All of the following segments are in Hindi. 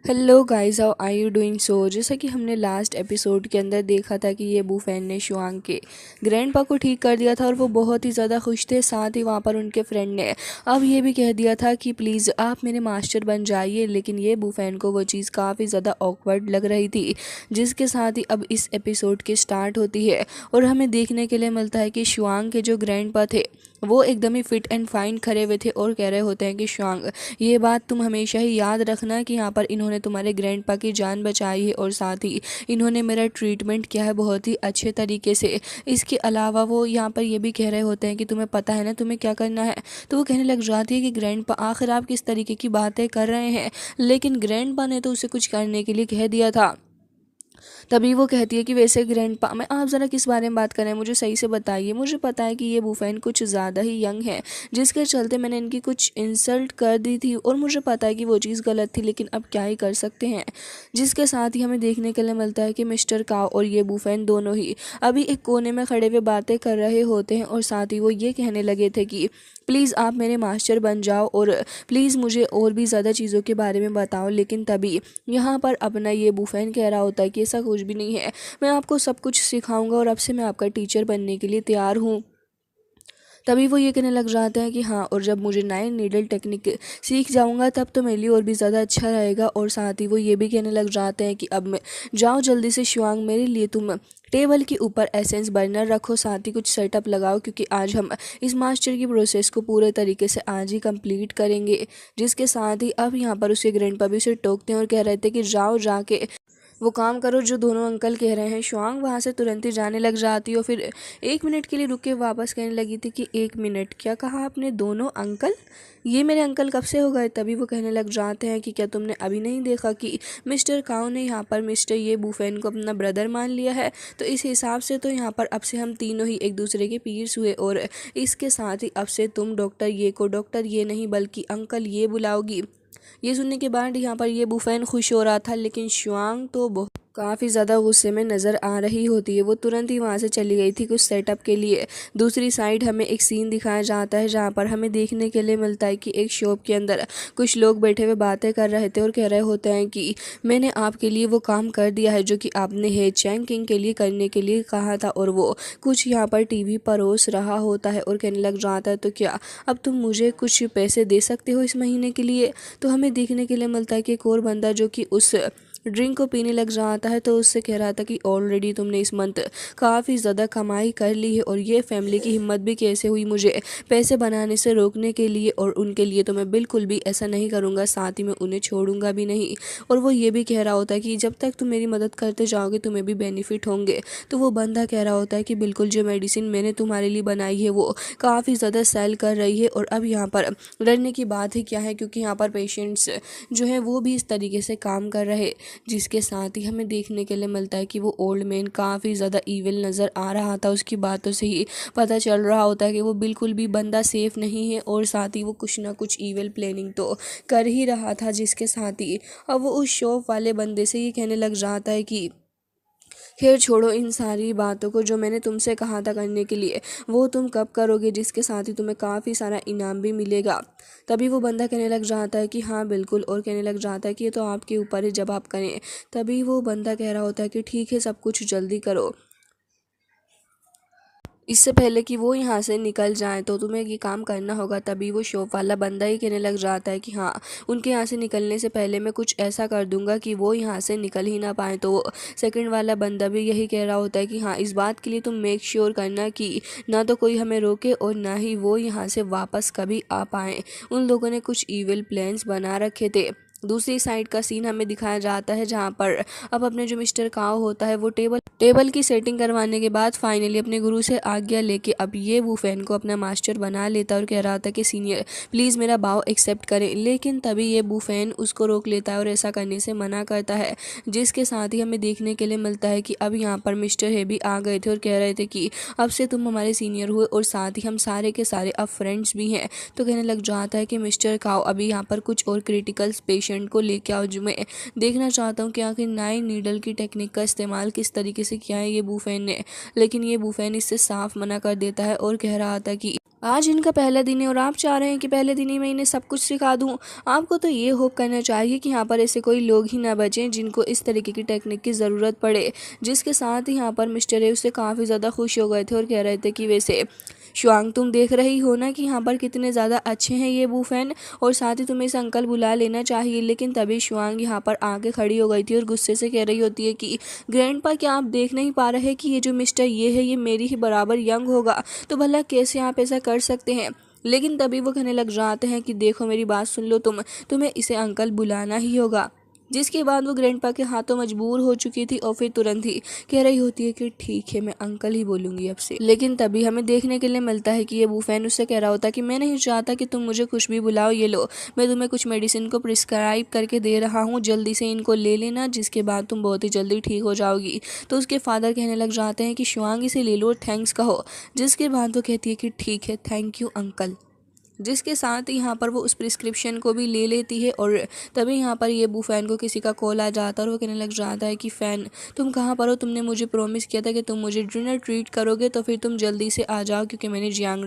Hello guys, how are you doing? जैसा कि हमने लास्ट एपिसोड के अंदर देखा था कि ये बुफेन ने शुआंग के ग्रैंडपा को ठीक कर दिया था और वो बहुत ही ज़्यादा खुश थे। साथ ही वहाँ पर उनके फ्रेंड ने अब ये भी कह दिया था कि प्लीज़ आप मेरे मास्टर बन जाइए, लेकिन ये बुफेन को वो चीज़ काफ़ी ज़्यादा ऑकवर्ड लग रही थी। जिसके साथ ही अब इस एपिसोड की स्टार्ट होती है और हमें देखने के लिए मिलता है कि शुआंग के जो ग्रैंडपा थे वो एकदम ही फिट एंड फाइन खड़े हुए थे और कह रहे होते हैं कि शुआंग, ये बात तुम हमेशा ही याद रखना कि यहाँ पर इन्होंने तुम्हारे ग्रैंडपा की जान बचाई है और साथ ही इन्होंने मेरा ट्रीटमेंट किया है बहुत ही अच्छे तरीके से। इसके अलावा वो यहाँ पर ये भी कह रहे होते हैं कि तुम्हें पता है ना तुम्हें क्या करना है। तो वो कहने लग जाती है कि ग्रैंडपा आखिर आप किस तरीके की बातें कर रहे हैं, लेकिन ग्रैंडपा ने तो उसे कुछ करने के लिए कह दिया था। तभी वो कहती है कि वैसे ग्रैंडपा, मैं आप ज़रा किस बारे में बात कर रहे हैं, मुझे सही से बताइए। मुझे पता है कि ये बुफेन कुछ ज़्यादा ही यंग है, जिसके चलते मैंने इनकी कुछ इंसल्ट कर दी थी और मुझे पता है कि वो चीज़ गलत थी, लेकिन अब क्या ही कर सकते हैं। जिसके साथ ही हमें देखने के लिए मिलता है कि मिस्टर काव और ये बुफेन दोनों ही अभी एक कोने में खड़े हुए बातें कर रहे होते हैं और साथ ही वो ये कहने लगे थे कि प्लीज़ आप मेरे मास्टर बन जाओ और प्लीज़ मुझे और भी ज़्यादा चीज़ों के बारे में बताओ। लेकिन तभी यहाँ पर अपना ये बुफेन कह रहा होता है कि ऐसा कुछ भी नहीं है, मैं आपको सब कुछ सिखाऊंगा और अब से मैं आपका टीचर बनने के लिए तैयार हूँ। तभी वो ये कहने लग जाते हैं कि हाँ, और जब मुझे नए नीडल टेक्निक सीख जाऊंगा तब तो मेरे लिए और भी ज़्यादा अच्छा रहेगा। और साथ ही वो ये भी कहने लग जाते हैं कि अब मैं जाओ जल्दी से शुआंग, मेरे लिए तुम टेबल के ऊपर एसेंस बर्नर रखो, साथ ही कुछ सेटअप लगाओ, क्योंकि आज हम इस मास्टर की प्रोसेस को पूरे तरीके से आज ही कंप्लीट करेंगे। जिसके साथ ही अब यहाँ पर उसके ग्रैंडपा भी उसे टोकते हैं और कह रहे थे कि जाओ जाके वो काम करो जो दोनों अंकल कह रहे हैं। शुआंग वहाँ से तुरंत ही जाने लग जाती है और फिर 1 मिनट के लिए रुक के वापस कहने लगी थी कि 1 मिनट, क्या कहा आपने? दोनों अंकल? ये मेरे अंकल कब से हो गए? तभी वो कहने लग जाते हैं कि क्या तुमने अभी नहीं देखा कि मिस्टर काउ ने यहाँ पर मिस्टर ये बुफेन को अपना ब्रदर मान लिया है? तो इस हिसाब से तो यहाँ पर अब से हम तीनों ही एक दूसरे के पीर्स हुए और इसके साथ ही अब से तुम डॉक्टर ये को डॉक्टर ये नहीं बल्कि अंकल ये बुलाओगी। ये सुनने के बाद यहाँ पर ये बुफेन खुश हो रहा था, लेकिन शुआंग तो बहुत काफ़ी ज़्यादा गुस्से में नज़र आ रही होती है। वो तुरंत ही वहाँ से चली गई थी कुछ सेटअप के लिए। दूसरी साइड हमें एक सीन दिखाया जाता है जहाँ पर हमें देखने के लिए मिलता है कि एक शॉप के अंदर कुछ लोग बैठे हुए बातें कर रहे थे और कह रहे होते हैं कि मैंने आपके लिए वो काम कर दिया है जो कि आपने हे चैंग किंग के लिए करने के लिए कहा था। और वो कुछ यहाँ पर टीवी परोस रहा होता है और कहने लग जाता है, तो क्या अब तुम मुझे कुछ पैसे दे सकते हो इस महीने के लिए? तो हमें देखने के लिए मिलता है कि एक और बंदा जो कि उस ड्रिंक को पीने लग जाता है, तो उससे कह रहा था कि ऑलरेडी तुमने इस मंथ काफ़ी ज़्यादा कमाई कर ली है और ये फैमिली की हिम्मत भी कैसे हुई मुझे पैसे बनाने से रोकने के लिए, और उनके लिए तो मैं बिल्कुल भी ऐसा नहीं करूँगा, साथ ही मैं उन्हें छोड़ूंगा भी नहीं। और वो ये भी कह रहा होता है कि जब तक तुम मेरी मदद करते जाओगे तुम्हें भी बेनिफिट होंगे। तो वो बंदा कह रहा होता है कि बिल्कुल, जो मेडिसिन मैंने तुम्हारे लिए बनाई है वो काफ़ी ज़्यादा सेल कर रही है। और अब यहाँ पर डरने की बात ही क्या है, क्योंकि यहाँ पर पेशेंट्स जो है वो भी इस तरीके से काम कर रहे। जिसके साथ ही हमें देखने के लिए मिलता है कि वो ओल्ड मैन काफ़ी ज़्यादा ईविल नज़र आ रहा था। उसकी बातों से ही पता चल रहा होता है कि वो बिल्कुल भी बंदा सेफ नहीं है और साथ ही वो कुछ ना कुछ ईविल प्लानिंग तो कर ही रहा था। जिसके साथ ही अब वो उस शॉप वाले बंदे से ये कहने लग जाता है कि खैर छोड़ो इन सारी बातों को, जो मैंने तुमसे कहा था करने के लिए वो तुम कब करोगे, जिसके साथ ही तुम्हें काफ़ी सारा इनाम भी मिलेगा। तभी वो बंदा कहने लग जाता है कि हाँ बिल्कुल, और कहने लग जाता है कि ये तो आपके ऊपर है जब आप करें। तभी वो बंदा कह रहा होता है कि ठीक है, सब कुछ जल्दी करो, इससे पहले कि वो यहाँ से निकल जाए तो तुम्हें ये काम करना होगा। तभी वो शॉप वाला बंदा ही कहने लग जाता है कि हाँ, उनके यहाँ से निकलने से पहले मैं कुछ ऐसा कर दूंगा कि वो यहाँ से निकल ही ना पाए। तो वो सेकंड वाला बंदा भी यही कह रहा होता है कि हाँ, इस बात के लिए तुम मेक श्योर करना कि ना तो कोई हमें रोके और ना ही वो यहाँ से वापस कभी आ पाए। उन लोगों ने कुछ ईविल प्लान्स बना रखे थे। दूसरी साइड का सीन हमें दिखाया जाता है जहाँ पर अब अपने जो मिस्टर काव होता है वो टेबल की सेटिंग करवाने के बाद फाइनली अपने गुरु से आज्ञा लेके अब ये वूफेन को अपना मास्टर बना लेता है और कह रहा था कि सीनियर प्लीज़ मेरा भाव एक्सेप्ट करें। लेकिन तभी ये वूफेन उसको रोक लेता है और ऐसा करने से मना करता है। जिसके साथ ही हमें देखने के लिए मिलता है कि अब यहाँ पर मिस्टर हेबी आ गए थे और कह रहे थे कि अब से तुम हमारे सीनियर हुए और साथ ही हम सारे के सारे अब फ्रेंड्स भी हैं। तो कहने लग जाता है कि मिस्टर काव अभी यहाँ पर कुछ और क्रिटिकल पेशेंट को लेके आओ, जो मैं देखना चाहता हूँ कि आखिर नए नीडल की टेक्निक का इस्तेमाल किस तरीके से किया है ये बुफेन ने। लेकिन ये बुफेन इससे साफ मना कर देता है और कह रहा था कि आज इनका पहला दिन है और आप चाह रहे हैं कि पहले दिन ही मैं इन्हें सब कुछ सिखा दूं। आपको तो ये होप करना चाहिए कि यहाँ पर ऐसे कोई लोग ही ना बचें जिनको इस तरीके की टेक्निक की ज़रूरत पड़े। जिसके साथ ही यहाँ पर मिस्टर ए उससे काफ़ी ज़्यादा खुश हो गए थे और कह रहे थे कि वैसे शुआंग, तुम देख रही हो ना कि यहाँ पर कितने ज़्यादा अच्छे हैं ये बूफैन, और साथ ही तुम्हें इस अंकल बुला लेना चाहिए। लेकिन तभी शुआंग यहाँ पर आके खड़ी हो गई थी और गुस्से से कह रही होती है कि ग्रैंडपा, क्या आप देख नहीं पा रहे कि ये जो मिस्टर ये है ये मेरी ही बराबर यंग होगा, तो भला कैसे आप ऐसा कर सकते हैं। लेकिन तभी वो कहने लग जाते हैं कि देखो मेरी बात सुन लो, तुम्हें इसे अंकल बुलाना ही होगा। जिसके बाद वो ग्रैंडपा के हाथों मजबूर हो चुकी थी और फिर तुरंत ही कह रही होती है कि ठीक है, मैं अंकल ही बोलूँगी अब से। लेकिन तभी हमें देखने के लिए मिलता है कि ये बूफैन उससे कह रहा होता है कि मैं नहीं चाहता कि तुम मुझे कुछ भी बुलाओ, ये लो, मैं तुम्हें कुछ मेडिसिन को प्रिस्क्राइब करके दे रहा हूँ, जल्दी से इनको ले लेना, जिसके बाद तुम बहुत ही जल्दी ठीक हो जाओगी। तो उसके फादर कहने लग जाते हैं कि शुआंग इसे ले लो, थैंक्स कहो। जिसके बाद वो कहती है कि ठीक है, थैंक यू अंकल। जिसके साथ ही यहाँ पर वो उस प्रिस्क्रिप्शन को भी ले लेती है और तभी यहाँ पर ये बूफैन को किसी का कॉल आ जाता है और वो कहने लग जाता है कि फ़ैन, तुम कहाँ पर हो? तुमने मुझे प्रॉमिस किया था कि तुम मुझे डिनर ट्रीट करोगे, तो फिर तुम जल्दी से आ जाओ, क्योंकि मैंने जियांग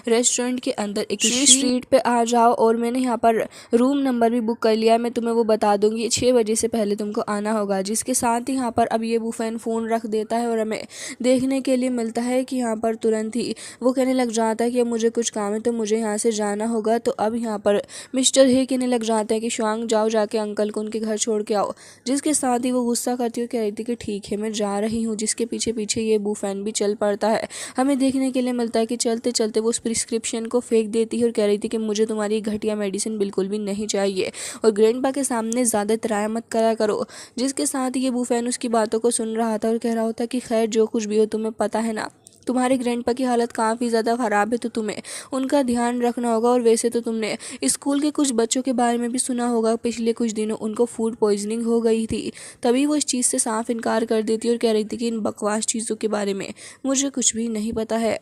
रेस्टोरेंट के अंदर एक स्ट्रीट पे आ जाओ और मैंने यहाँ पर रूम नंबर भी बुक कर लिया है, मैं तुम्हें वो बता दूंगी, 6 बजे से पहले तुमको आना होगा। जिसके साथ ही यहाँ पर अब ये बूफैन फ़ोन रख देता है और हमें देखने के लिए मिलता है कि यहाँ पर तुरंत ही वो कहने लग जाता है कि अब मुझे कुछ काम है तो मुझे यहाँ से जाना होगा। तो अब यहाँ पर मिस्टर हे कहने लग जाते हैं कि शुआंग, जाओ जाके अंकल को उनके घर छोड़ के आओ। जिसके साथ ही वो गुस्सा करती हुई कह रही थी कि ठीक है, मैं जा रही हूँ। जिसके पीछे पीछे ये बूफैन भी चल पड़ता है। हमें देखने के लिए मिलता है कि चलते चलते वो उस प्रिस्क्रिप्शन को फेंक देती है और कह रही थी कि मुझे तुम्हारी घटिया मेडिसिन बिल्कुल भी नहीं चाहिए और ग्रैंडपा के सामने ज़्यादा तराया मत करा करो। जिसके साथ ही ये बूफैन उसकी बातों को सुन रहा था और कह रहा होता कि खैर जो कुछ भी हो, तुम्हें पता है ना तुम्हारे ग्रैंडपा की हालत काफ़ी ज़्यादा ख़राब है, तो तुम्हें उनका ध्यान रखना होगा। और वैसे तो तुमने स्कूल के कुछ बच्चों के बारे में भी सुना होगा, पिछले कुछ दिनों उनको फूड पॉइजनिंग हो गई थी। तभी वो इस चीज़ से साफ इनकार कर देती और कह रही थी कि इन बकवास चीज़ों के बारे में मुझे कुछ भी नहीं पता है।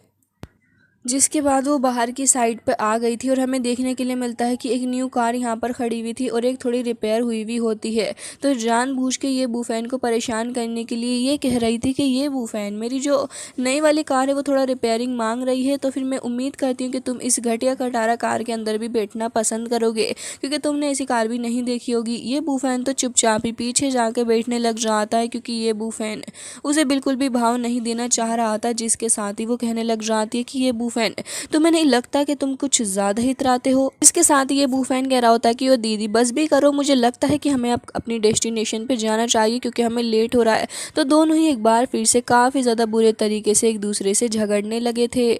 जिसके बाद वो बाहर की साइड पर आ गई थी और हमें देखने के लिए मिलता है कि एक न्यू कार यहाँ पर खड़ी हुई थी और एक थोड़ी रिपेयर हुई भी होती है। तो जानबूझ के ये बूफैन को परेशान करने के लिए ये कह रही थी कि ये बूफैन, मेरी जो नई वाली कार है वो थोड़ा रिपेयरिंग मांग रही है, तो फिर मैं उम्मीद करती हूँ कि तुम इस घटिया कटारा कार के अंदर भी बैठना पसंद करोगे, क्योंकि तुमने ऐसी कार भी नहीं देखी होगी। ये बूफैन तो चुपचाप ही पीछे जाके बैठने लग जाता है, क्योंकि ये बूफैन उसे बिल्कुल भी भाव नहीं देना चाह रहा था। जिसके साथ ही वो कहने लग जाती है कि ये बूफैन, तुम्हें नहीं लगता कि तुम कुछ ज्यादा ही इतराते हो। इसके साथ ही ये बूफैन कह रहा होता है कि ओ दीदी, बस भी करो, मुझे लगता है कि हमें अब अपनी डेस्टिनेशन पे जाना चाहिए, क्योंकि हमें लेट हो रहा है। तो दोनों ही एक बार फिर से काफ़ी ज़्यादा बुरे तरीके से एक दूसरे से झगड़ने लगे थे।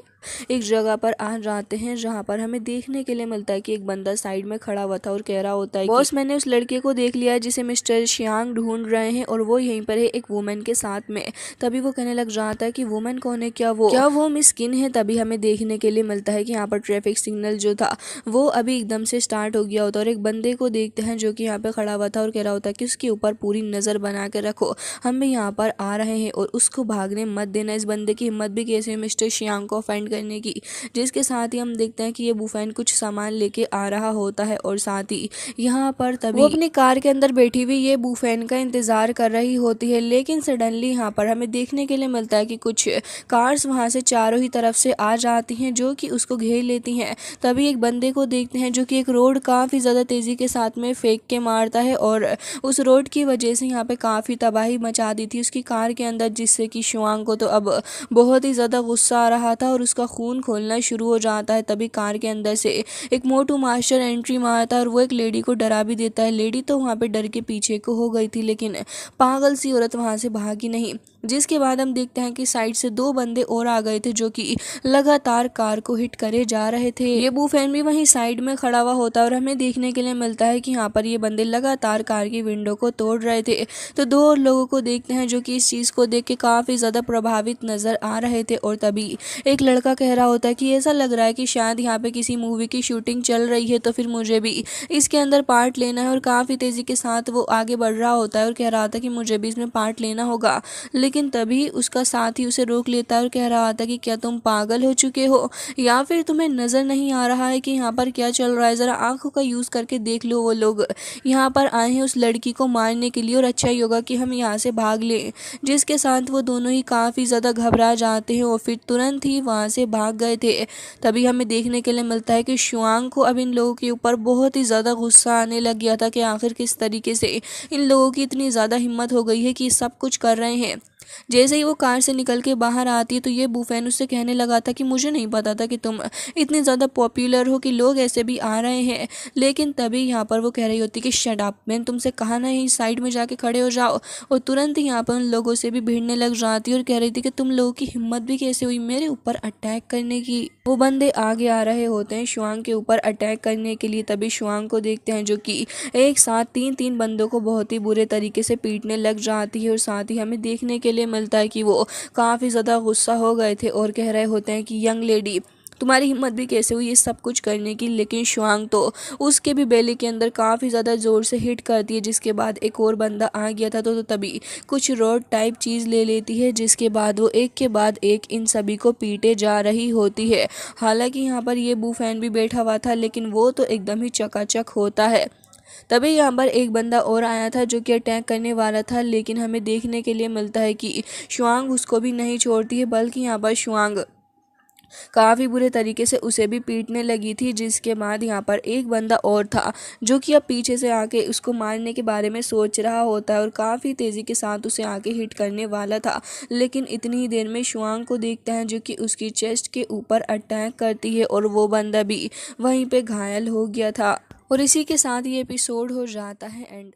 एक जगह पर आ जाते हैं जहाँ पर हमें देखने के लिए मिलता है कि एक बंदा साइड में खड़ा हुआ था और कह रहा होता है, बॉस, मैंने उस लड़के को देख लिया है जिसे मिस्टर शियांग ढूंढ रहे हैं और वो यहीं पर है एक वुमेन के साथ में। तभी वो कहने लग जाता है कि वुमेन कौन है, क्या वो मिस किन है। तभी हमें देखने के लिए मिलता है कि यहाँ पर ट्रैफिक सिग्नल जो था वो अभी एकदम से स्टार्ट हो गया होता है और एक बंदे को देखते हैं जो कि यहाँ पे खड़ा हुआ था और कह रहा होता है कि उसके ऊपर पूरी नज़र बना के रखो, हम भी यहाँ पर आ रहे हैं और उसको भागने मत देना। इस बंदे की हिम्मत भी कैसे है मिस्टर शियांग को ऑफेंड करने की। जिसके साथ ही हम देखते हैं कि ये बूफैन कुछ सामान लेके आ रहा होता है और साथ ही यहाँ पर तभी वो अपनी कार के अंदर बैठी हुई ये बूफैन का इंतजार कर रही होती है। लेकिन सडनली यहाँ पर हमें देखने के लिए मिलता है कि कुछ कार्स वहाँ से चारों ही तरफ से आ जाती हैं जो कि उसको घेर लेती हैं। तभी एक बंदे को देखते हैं जो कि एक रोड काफ़ी ज़्यादा तेज़ी के साथ में फेंक के मारता है और उस रोड की वजह से यहाँ पे काफ़ी तबाही मचा दी थी उसकी कार के अंदर, जिससे कि शुआंग को तो अब बहुत ही ज़्यादा गुस्सा आ रहा था और उसका खून खोलना शुरू हो जाता है। तभी कार के अंदर से एक मोटू मास्टर एंट्री मारता है और वो एक लेडी को डरा भी देता है। लेडी तो वहाँ पे डर के पीछे को हो गई थी, लेकिन पागल सी औरत वहाँ से भागी नहीं। जिसके बाद हम देखते हैं कि साइड से 2 बंदे और आ गए थे जो कि लगातार कार को हिट करे जा रहे थे। ये बूफैन भी वहीं साइड में खड़ा हुआ होता है और हमें देखने के लिए मिलता है कि यहाँ पर ये बंदे लगातार कार की विंडो को तोड़ रहे थे। तो 2 और लोगों को देखते हैं जो कि इस चीज़ को देख के काफ़ी ज़्यादा प्रभावित नज़र आ रहे थे। और तभी एक लड़का कह रहा होता है कि ऐसा लग रहा है कि शायद यहाँ पे किसी मूवी की शूटिंग चल रही है, तो फिर मुझे भी इसके अंदर पार्ट लेना है। और काफ़ी तेज़ी के साथ वो आगे बढ़ रहा होता है और कह रहा था कि मुझे भी इसमें पार्ट लेना होगा। लेकिन लेकिन तभी उसका साथी उसे रोक लेता है और कह रहा था कि क्या तुम पागल हो चुके हो या फिर तुम्हें नज़र नहीं आ रहा है कि यहाँ पर क्या चल रहा है। ज़रा आंखों का यूज़ करके देख लो, वो लोग यहाँ पर आए हैं उस लड़की को मारने के लिए और अच्छा ही होगा कि हम यहाँ से भाग लें। जिसके साथ वो दोनों ही काफ़ी ज़्यादा घबरा जाते हैं और फिर तुरंत ही वहाँ से भाग गए थे। तभी हमें देखने के लिए मिलता है कि शुआंग को अब इन लोगों के ऊपर बहुत ही ज़्यादा गुस्सा आने लग गया था कि आखिर किस तरीके से इन लोगों की इतनी ज़्यादा हिम्मत हो गई है कि सब कुछ कर रहे हैं। जैसे ही वो कार से निकल के बाहर आती है तो ये बुफेन उससे कहने लगा था कि मुझे नहीं पता था कि तुम इतने ज़्यादा पॉपुलर हो कि लोग ऐसे भी आ रहे हैं। लेकिन तभी यहाँ पर वो कह रही होती कि शट अप, मैंने तुमसे कहा ना यहीं साइड में जाके खड़े हो जाओ। और तुरंत ही यहाँ पर उन लोगों से भी भिड़ने लग जाती और कह रही थी कि तुम लोगों की हिम्मत भी कैसे हुई मेरे ऊपर अटैक करने की। वो बंदे आगे आ रहे होते हैं शुआंग के ऊपर अटैक करने के लिए। तभी शुआंग को देखते हैं जो कि एक साथ तीन तीन बंदों को बहुत ही बुरे तरीके से पीटने लग जाती है। और साथ ही हमें देखने के लिए मिलता है कि वो काफ़ी ज़्यादा गुस्सा हो गए थे और कह रहे होते हैं कि यंग लेडी, तुम्हारी हिम्मत भी कैसे हुई ये सब कुछ करने की। लेकिन शुआंग तो उसके भी बेली के अंदर काफ़ी ज़्यादा ज़ोर से हिट करती है। जिसके बाद एक और बंदा आ गया था तो तभी कुछ रोड टाइप चीज़ ले लेती है। जिसके बाद वो एक के बाद एक इन सभी को पीटे जा रही होती है। हालांकि यहाँ पर ये बूफैन भी बैठा हुआ था लेकिन वो तो एकदम ही चकाचक होता है। तभी यहाँ पर एक बंदा और आया था जो कि अटैक करने वाला था, लेकिन हमें देखने के लिए मिलता है कि शुआंग उसको भी नहीं छोड़ती है, बल्कि यहाँ पर शुआंग काफ़ी बुरे तरीके से उसे भी पीटने लगी थी। जिसके बाद यहाँ पर एक बंदा और था जो कि अब पीछे से आके उसको मारने के बारे में सोच रहा होता है और काफ़ी तेज़ी के साथ उसे आके हिट करने वाला था। लेकिन इतनी ही देर में शुआंग को देखता है जो कि उसकी चेस्ट के ऊपर अटैक करती है और वो बंदा भी वहीं पे घायल हो गया था। और इसी के साथ ये एपिसोड हो जाता है एंड।